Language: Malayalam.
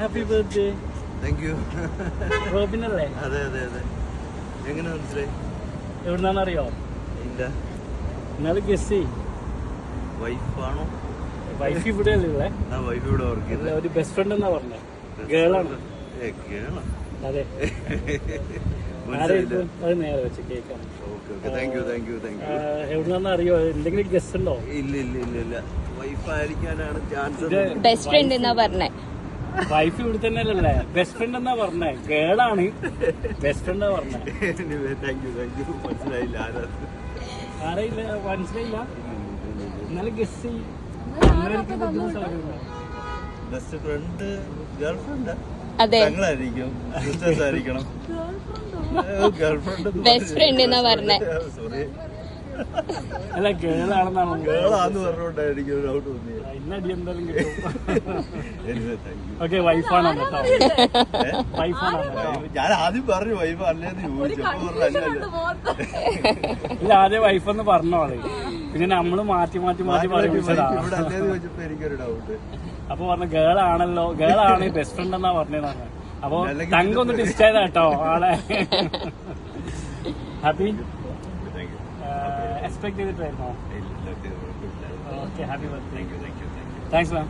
Happy birthday. Thank you. റോബിനല്ലേ? അതെ അതെ അതെ. എങ്ങനെ മനസ്സിലായി? എവിടുന്നാന്ന് അറിയോ? ഇല്ല. എന്നാലും ഗസ് ചെയ്യ്. വൈഫാണോ? വൈഫ് ഇവിടെ അല്ലേ? വൈഫ് ഇവിടെ വർക്ക് ചെയ്യുന്നത്. ഒരു ബെസ്റ്റ് ഫ്രണ്ട് എന്നാ പറഞ്ഞേ. ഗേളാണ്. കേളാ. അതെ. ആരായിരിക്കും? അത് നേരെ വെച്ച് കേൾക്കാം. എവിടുന്നാന്ന് അറിയോ? എന്തെങ്കിലും ഗസ് ഉണ്ടോ? ഇല്ല ഇല്ല ഇല്ല ഇല്ല. വൈഫ് ആയിരിക്കാനാണ് ചാൻസ്. ബെസ്റ്റ് ഫ്രണ്ട് എന്നാ പറഞ്ഞേ. വൈഫ് ഇവിടെ തന്നെ അല്ലേ? ബെസ്റ്റ് ഫ്രണ്ട് എന്നാ പറഞ്ഞേ. ഗേളാണ് ബെസ്റ്റ് ഫ്രണ്ട് പറഞ്ഞേ. Thank you thank you. മനസ്സിലായില്ല ആരാ? ആരെയില്ല, മനസ്സിലായില്ല. എന്നാലും ഗസ് ചെയ്യ്. ബെസ്റ്റ് ഫ്രണ്ട് ഗേൾ ഫ്രണ്ട് അതെ, ഞങ്ങളായിരിക്കും. സിസ്റ്റേഴ്സ് ആയിരിക്കണം. ബെസ്റ്റ് ഫ്രണ്ട് എന്നാ പറഞ്ഞേ. സോറി, അല്ല ഗേളാണെന്നാണോ? ഗേളാന്ന് പറഞ്ഞോണ്ടായിരിക്കും ഒരു ഡൗട്ട് തോന്നിയത്. ഇന്നടി എന്തായാലും കിട്ടും. Anyway, thank you. ഓക്കെ, വൈഫാണോ കേട്ടോ? വൈഫാണോ കേട്ടോ? ഞാൻ ആദ്യം പറഞ്ഞു വൈഫ് അല്ലേന്ന് ചോദിച്ചു. ഇല്ല, ആദ്യം വൈഫെന്ന് പറഞ്ഞോളെ, പിന്നെ നമ്മള് മാറ്റി മാറ്റി മാറ്റി ഇവിടെ അല്ലേന്ന് ചോദിച്ചപ്പോ എനിക്കൊരു ഡൗട്ട്. അപ്പൊ പറഞ്ഞു ഗേളാണല്ലോ, ഗേളാണ് ബെസ്റ്റ് ഫ്രണ്ട് എന്നാ പറഞ്ഞതാണ്. അപ്പൊ തങ്കൊന്ന് ടിസ്റ്റ് ചെയ്താ കേട്ടോ ആളെ. ഹാപ്പി എക്സ്പെക്ട് ചെയ്തിട്ടായിരുന്നോ? Okay, happy birthday. താങ്ക്സ് മാം.